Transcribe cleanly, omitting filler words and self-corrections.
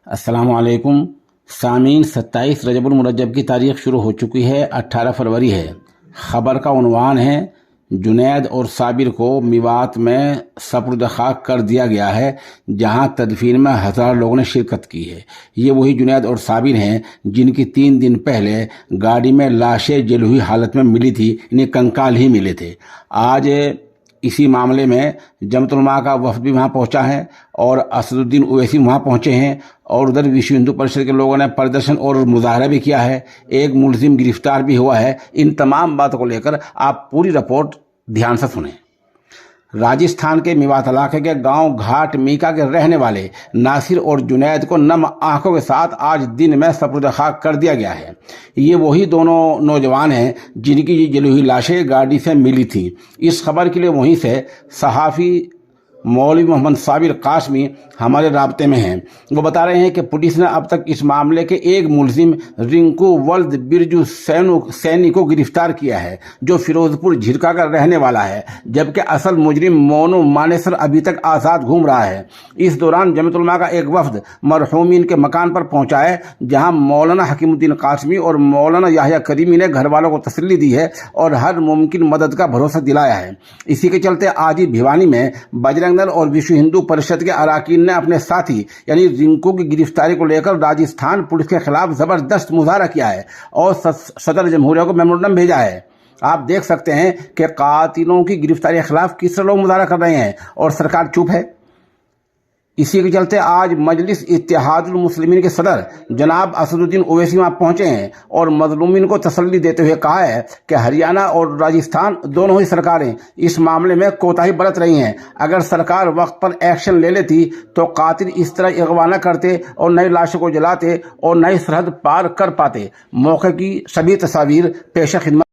السلام علیکم سامعین، 27 رجب المرجب کی تاریخ شروع ہو چکی ہے، 18 فروری ہے۔ خبر کا عنوان ہے جنید اور صابر کو میوات میں سپرد خاک کر دیا گیا ہے، جہاں تدفین میں 1000 لوگوں نے شرکت کی ہے۔ یہ وہی جنید اور صابر ہیں جن کی 3 دن پہلے گاڑی میں لاشیں جلی ہوئی حالت میں ملی تھی، انہیں کنکال ہی ملے تھے۔ آج اسی معاملے میں جمعیت علماء کا وفد بھی وہاں پہنچا ہے اور اسد الدین اویسی وہاں پہنچے ہیں، اور ادھر وشو ہندو پریشد کے لوگوں نے پردرشن اور مظاہرہ بھی کیا ہے، ایک ملزم گرفتار بھی ہوا ہے۔ ان تمام باتوں کو لے کر آپ پوری رپورٹ دھیان سے سنیں۔ راجستھان کے میوات علاقے کے گاؤں گھاٹ میکا کے رہنے والے ناصر اور جنید کو نم آنکھوں کے ساتھ آج دن میں سپرد خاک کر دیا گیا ہے۔ یہ وہی دونوں نوجوان ہیں جن کی جلی ہوئی لاشیں گاڑی سے ملی تھیں۔ اس خبر کے لیے وہیں سے صحافی مولوی محمد صابر قاسمی ہمارے رابطے میں ہیں۔ وہ بتا رہے ہیں کہ پولیس نے اب تک اس معاملے کے ایک ملزم رنکو ولد برجو سینی کو گرفتار کیا ہے، جو فیروز پور جھرکا کا رہنے والا ہے، جبکہ اصل مجرم مونو مانیسر ابھی تک آزاد گھوم رہا ہے۔ اس دوران جمعیت علماء کا ایک وفد مرحومین کے مکان پر پہنچا ہے، جہاں مولانا حکیم الدین قاسمی اور مولانا یحییٰ کریمی نے گھر والوں کو تسلی دی ہے اور ہر ممکن مدد کا بھروسہ دلایا ہے۔ اسی کے چلتے آج ہی بھیوانی میں بجرنگ دل اور وشو ہندو پریشد کے اراکین نے اپنے ساتھی یعنی رنکو کی گرفتاری کو لے کر راجستھان پولیس کے خلاف زبردست مظاہرہ کیا ہے اور صدر جمہوریہ کو میمورنڈم بھیجا ہے۔ آپ دیکھ سکتے ہیں کہ قاتلوں کی گرفتاری کے خلاف کس طرح لوگ مظاہرہ کر رہے ہیں اور سرکار چپ ہے۔ اسی کے چلتے آج مجلس اتحاد المسلمین کے صدر جناب اسد الدین اویسی وہاں پہنچے ہیں اور مظلومین کو تسلی دیتے ہوئے کہا ہے کہ ہریانہ اور راجستھان دونوں ہی سرکاریں اس معاملے میں کوتاہی برت رہی ہیں۔ اگر سرکار وقت پر ایکشن لے لیتی تو قاتل اس طرح اغوا نہ کرتے اور نئی لاشوں کو جلاتے اور نئی سرحد پار کر پاتے۔ موقع کی سبھی تصاویر پیش خدمت